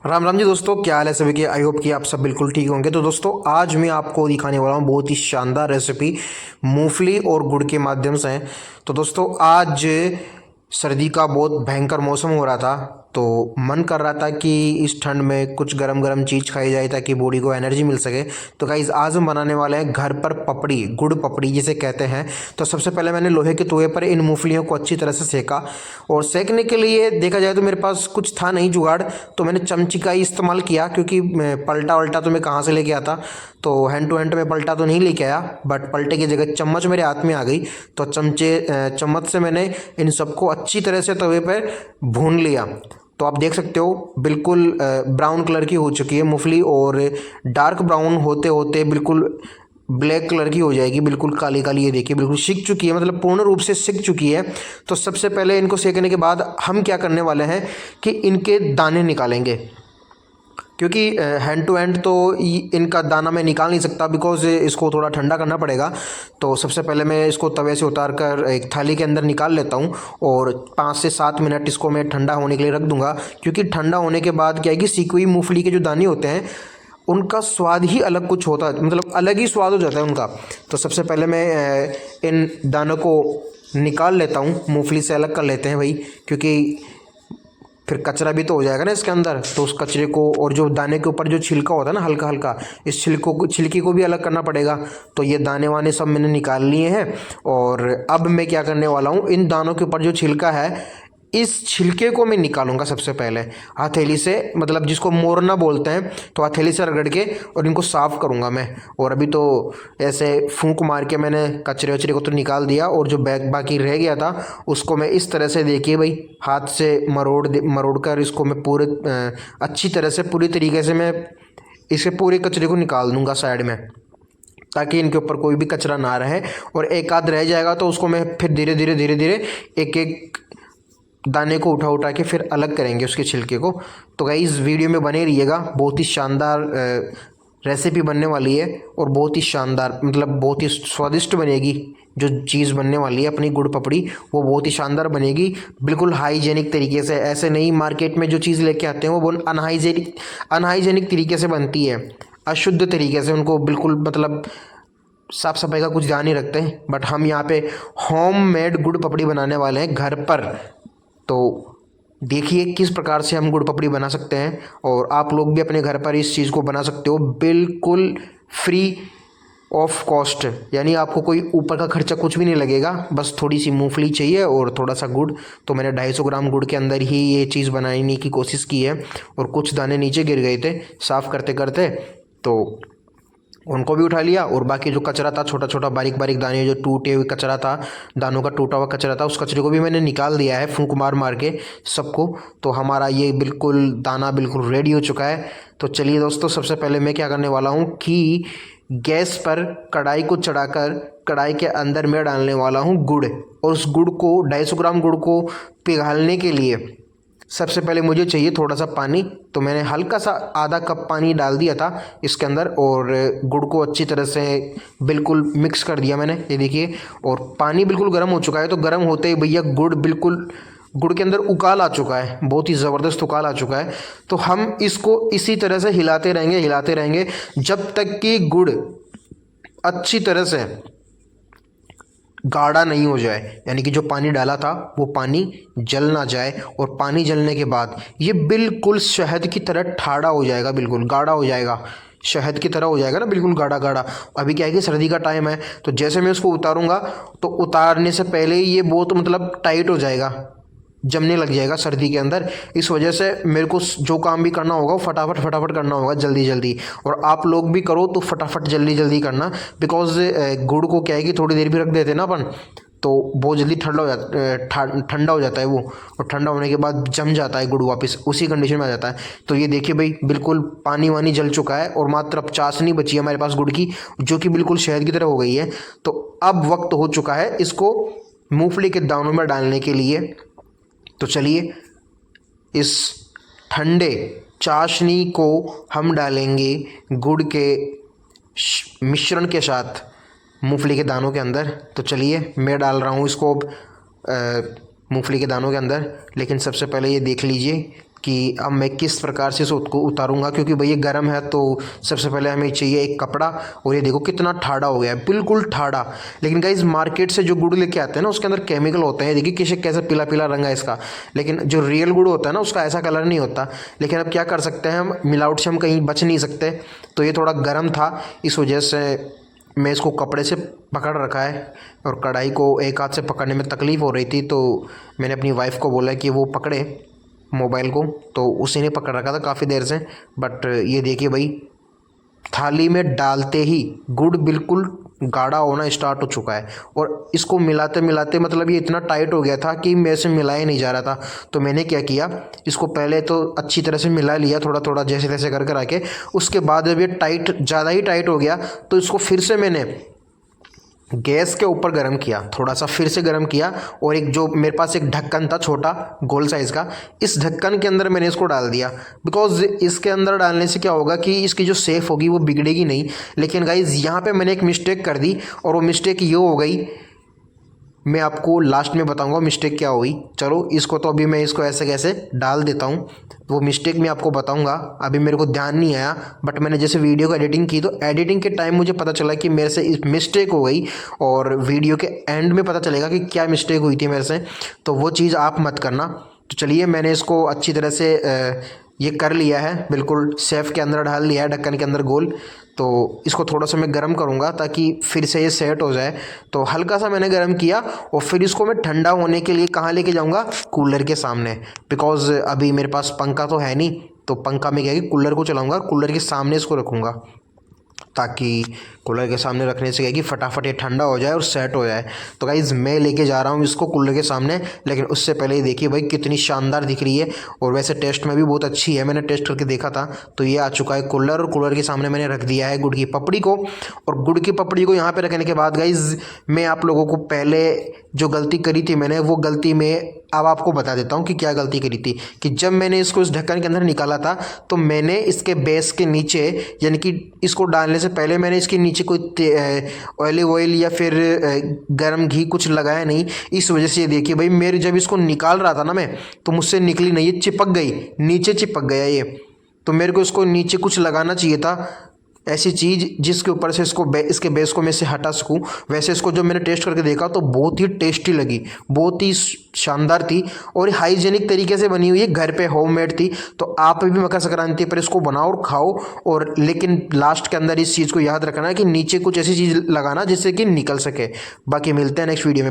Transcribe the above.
राम राम जी दोस्तों, क्या हाल है सभी के। आई होप कि आप सब बिल्कुल ठीक होंगे। तो दोस्तों आज मैं आपको दिखाने वाला हूँ बहुत ही शानदार रेसिपी मूंगफली और गुड़ के माध्यम से। तो दोस्तों आज सर्दी का बहुत भयंकर मौसम हो रहा था, तो मन कर रहा था कि इस ठंड में कुछ गरम गरम चीज़ खाई जाए ताकि बॉडी को एनर्जी मिल सके। तो गाइस आज हम बनाने वाले हैं घर पर पपड़ी, गुड़ पपड़ी जिसे कहते हैं। तो सबसे पहले मैंने लोहे के तवे पर इन मूंगफलियों को अच्छी तरह से सेका, और सेकने के लिए देखा जाए तो मेरे पास कुछ था नहीं जुगाड़, तो मैंने चमची का ही इस्तेमाल किया, क्योंकि पलटा वल्टा तो मैं कहाँ से लेके आता। तो हैंड टू हैंड में पलटा तो नहीं लेके आया, बट पलटे की जगह चम्मच मेरे हाथ में आ गई। तो चम्मच से मैंने इन सबको अच्छी तरह से तवे पर भून लिया। तो आप देख सकते हो बिल्कुल ब्राउन कलर की हो चुकी है मूंगफली, और डार्क ब्राउन होते होते बिल्कुल ब्लैक कलर की हो जाएगी, बिल्कुल काली काली। ये देखिए बिल्कुल सिक चुकी है, मतलब पूर्ण रूप से सिक चुकी है। तो सबसे पहले इनको सेकने के बाद हम क्या करने वाले हैं कि इनके दाने निकालेंगे, क्योंकि हैंड टू हैंड तो इनका दाना मैं निकाल नहीं सकता, बिकॉज इसको थोड़ा ठंडा करना पड़ेगा। तो सबसे पहले मैं इसको तवे से उतार कर एक थाली के अंदर निकाल लेता हूँ, और 5 से 7 मिनट इसको मैं ठंडा होने के लिए रख दूंगा। क्योंकि ठंडा होने के बाद क्या है कि सीखी हुई मूंगफली के जो दाने होते हैं उनका स्वाद ही अलग कुछ होता है, मतलब अलग ही स्वाद हो जाता है उनका। तो सबसे पहले मैं इन दानों को निकाल लेता हूँ, मूंगफली से अलग कर लेते हैं भाई, क्योंकि फिर कचरा भी तो हो जाएगा ना इसके अंदर। तो उस कचरे को, और जो दाने के ऊपर जो छिलका होता है ना हल्का हल्का, इस छिलकी को भी अलग करना पड़ेगा। तो ये दाने वाने सब मैंने निकाल लिए हैं, और अब मैं क्या करने वाला हूँ, इन दानों के ऊपर जो छिलका है इस छिलके को मैं निकालूंगा सबसे पहले हथेली से, मतलब जिसको मोरना बोलते हैं। तो हथेली से रगड़ के और इनको साफ़ करूंगा मैं। और अभी तो ऐसे फूंक मार के मैंने कचरे वचरे को तो निकाल दिया, और जो बैग बाकी रह गया था उसको मैं इस तरह से, देखिए भाई, हाथ से मरोड़ कर इसको मैं पूरे अच्छी तरह से पूरी तरीके से मैं इसे पूरे कचरे को निकाल दूंगा साइड में, ताकि इनके ऊपर कोई भी कचरा ना रहे। और एक आध रह जाएगा तो उसको मैं फिर धीरे धीरे एक एक दाने को उठा उठा के फिर अलग करेंगे उसके छिलके को। तो गाइस इस वीडियो में बने रहिएगा, बहुत ही शानदार रेसिपी बनने वाली है, और बहुत ही शानदार, मतलब बहुत ही स्वादिष्ट बनेगी। जो चीज़ बनने वाली है अपनी गुड़ पपड़ी, वो बहुत ही शानदार बनेगी, बिल्कुल हाइजेनिक तरीके से। ऐसे नहीं मार्केट में जो चीज़ लेके आते हैं वो अनहाइजेनिक तरीके से बनती है, अशुद्ध तरीके से। उनको बिल्कुल मतलब साफ सफाई का कुछ ध्यान नहीं रखते हैं। बट हम यहाँ पे होम मेड गुड़ पपड़ी बनाने वाले हैं घर पर। तो देखिए किस प्रकार से हम गुड़ पपड़ी बना सकते हैं, और आप लोग भी अपने घर पर इस चीज़ को बना सकते हो बिल्कुल फ्री ऑफ कॉस्ट। यानी आपको कोई ऊपर का खर्चा कुछ भी नहीं लगेगा, बस थोड़ी सी मूंगफली चाहिए और थोड़ा सा गुड़। तो मैंने 250 ग्राम गुड़ के अंदर ही ये चीज़ बनाने की कोशिश की है, और कुछ दाने नीचे गिर गए थे साफ़ करते करते, तो उनको भी उठा लिया। और बाकी जो कचरा था, छोटा छोटा बारीक बारीक दाने, जो टूटे हुए कचरा था, दानों का टूटा हुआ कचरा था, उस कचरे को भी मैंने निकाल दिया है फूंक मार मार के सबको। तो हमारा ये बिल्कुल दाना बिल्कुल रेडी हो चुका है। तो चलिए दोस्तों, सबसे पहले मैं क्या करने वाला हूँ कि गैस पर कढ़ाई को चढ़ाकर कढ़ाई के अंदर मैं डालने वाला हूँ गुड़। और उस गुड़ को, 250 ग्राम गुड़ को पिघालने के लिए सबसे पहले मुझे चाहिए थोड़ा सा पानी। तो मैंने हल्का सा आधा कप पानी डाल दिया था इसके अंदर, और गुड़ को अच्छी तरह से बिल्कुल मिक्स कर दिया मैंने, ये देखिए। और पानी बिल्कुल गर्म हो चुका है। तो गर्म होते ही भैया गुड़ के अंदर उकाल आ चुका है, बहुत ही ज़बरदस्त उकाल आ चुका है। तो हम इसको इसी तरह से हिलाते रहेंगे जब तक कि गुड़ अच्छी तरह से गाढ़ा नहीं हो जाए, यानी कि जो पानी डाला था वो पानी जल ना जाए। और पानी जलने के बाद ये बिल्कुल शहद की तरह ठाढ़ा हो जाएगा, बिल्कुल गाढ़ा हो जाएगा, शहद की तरह हो जाएगा ना, बिल्कुल गाढ़ा गाढ़ा। अभी क्या है कि सर्दी का टाइम है, तो जैसे मैं उसको उतारूंगा तो उतारने से पहले ही ये बहुत मतलब टाइट हो जाएगा, जमने लग जाएगा सर्दी के अंदर। इस वजह से मेरे को जो काम भी करना होगा वो फटाफट फटाफट करना होगा, जल्दी जल्दी। और आप लोग भी करो तो फटाफट जल्दी जल्दी करना, बिकॉज गुड़ को क्या है कि थोड़ी देर भी रख देते ना अपन, तो बहुत जल्दी ठंडा हो जाता है वो। और ठंडा होने के बाद जम जाता है गुड़, वापस उसी कंडीशन में आ जाता है। तो ये देखिए भाई, बिल्कुल पानी वानी जल चुका है, और मात्र अब चाशनी बची है हमारे पास गुड़ की, जो कि बिल्कुल शहद की तरह हो गई है। तो अब वक्त हो चुका है इसको मूंगफली के दानों में डालने के लिए। तो चलिए इस ठंडे चाशनी को हम डालेंगे गुड़ के मिश्रण के साथ मूंगफली के दानों के अंदर। तो चलिए मैं डाल रहा हूँ इसको अब मूंगफली के दानों के अंदर। लेकिन सबसे पहले ये देख लीजिए कि अब मैं किस प्रकार से इसको उतारूंगा, क्योंकि भाई ये गर्म है। तो सबसे पहले हमें चाहिए एक कपड़ा, और ये देखो कितना ठाड़ा हो गया है, बिल्कुल ठाड़ा। लेकिन गाइस मार्केट से जो गुड़ लेके आते हैं ना उसके अंदर केमिकल होते हैं, देखिए किसे कैसे पीला पीला रंग है इसका। लेकिन जो रियल गुड़ होता है ना उसका ऐसा कलर नहीं होता। लेकिन अब क्या कर सकते हैं, हम मिलावट से हम कहीं बच नहीं सकते। तो ये थोड़ा गर्म था, इस वजह से मैं इसको कपड़े से पकड़ रखा है। और कढ़ाई को एक हाथ से पकड़ने में तकलीफ़ हो रही थी, तो मैंने अपनी वाइफ को बोला कि वो पकड़े मोबाइल को, तो उसी ने पकड़ रखा था काफ़ी देर से। बट ये देखिए भाई, थाली में डालते ही गुड़ बिल्कुल गाढ़ा होना स्टार्ट हो चुका है। और इसको मिलाते मिलाते मतलब ये इतना टाइट हो गया था कि मेरे से मिलाया नहीं जा रहा था। तो मैंने क्या किया, इसको पहले तो अच्छी तरह से मिला लिया, थोड़ा थोड़ा जैसे तैसे कर आके। उसके बाद जब ये टाइट, ज़्यादा ही टाइट हो गया, तो इसको फिर से मैंने गैस के ऊपर गर्म किया, थोड़ा सा फिर से गर्म किया। और एक जो मेरे पास एक ढक्कन था छोटा गोल साइज़ का, इस ढक्कन के अंदर मैंने इसको डाल दिया। बिकॉज इसके अंदर डालने से क्या होगा कि इसकी जो सेफ होगी वो बिगड़ेगी नहीं। लेकिन गाइज यहाँ पे मैंने एक मिस्टेक कर दी, और वो मिस्टेक ये हो गई, मैं आपको लास्ट में बताऊंगा मिस्टेक क्या हुई। चलो इसको तो अभी मैं इसको ऐसे कैसे डाल देता हूँ, वो मिस्टेक मैं आपको बताऊंगा। अभी मेरे को ध्यान नहीं आया, बट मैंने जैसे वीडियो को एडिटिंग की तो एडिटिंग के टाइम मुझे पता चला कि मेरे से इस मिस्टेक हो गई। और वीडियो के एंड में पता चलेगा कि क्या मिस्टेक हुई थी मेरे से, तो वो चीज़ आप मत करना। तो चलिए मैंने इसको अच्छी तरह से ये कर लिया है, बिल्कुल सेफ के अंदर डाल लिया है, ढक्कन के अंदर गोल। तो इसको थोड़ा सा मैं गर्म करूँगा ताकि फिर से ये सेट हो जाए। तो हल्का सा मैंने गर्म किया, और फिर इसको मैं ठंडा होने के लिए कहाँ लेके जाऊँगा, कूलर के सामने। बिकॉज़ अभी मेरे पास पंखा तो है नहीं, तो पंखा में क्या है कि कूलर को चलाऊँगा, कूलर के सामने इसको रखूँगा, ताकि कूलर के सामने रखने से क्या है कि फटाफट ये ठंडा हो जाए और सेट हो जाए। तो गाइज़ मैं लेके जा रहा हूँ इसको कूलर के सामने। लेकिन उससे पहले ही देखिए भाई कितनी शानदार दिख रही है, और वैसे टेस्ट में भी बहुत अच्छी है, मैंने टेस्ट करके देखा था। तो ये आ चुका है कूलर, और कूलर के सामने मैंने रख दिया है गुड़ की पपड़ी को। और गुड़ की पपड़ी को यहाँ पर रखने के बाद गाइज़ मैं आप लोगों को पहले जो गलती करी थी मैंने, वो गलती में अब आपको बता देता हूँ कि क्या गलती करी थी। कि जब मैंने इसको इस ढक्कन के अंदर निकाला था, तो मैंने इसके बेस के नीचे, यानी कि इसको डालने से पहले मैंने इसके नीचे कोई ऑलिव ऑयल या फिर गर्म घी कुछ लगाया नहीं। इस वजह से ये देखिए भाई, मेरे जब इसको निकाल रहा था ना मैं, तो मुझसे निकली नहीं, ये चिपक गई, नीचे चिपक गया ये। तो मेरे को इसको नीचे कुछ लगाना चाहिए था, ऐसी चीज़ जिसके ऊपर से इसको इसके बेस को मैं से हटा सकूं। वैसे इसको जब मैंने टेस्ट करके देखा तो बहुत ही टेस्टी लगी, बहुत ही शानदार थी, और हाइजेनिक तरीके से बनी हुई है, घर पे होममेड थी। तो आप भी मकर संक्रांति पर इसको बनाओ और खाओ। और लेकिन लास्ट के अंदर इस चीज़ को याद रखना कि नीचे कुछ ऐसी चीज़ लगाना जिससे कि निकल सके। बाकी मिलते हैं नेक्स्ट वीडियो में।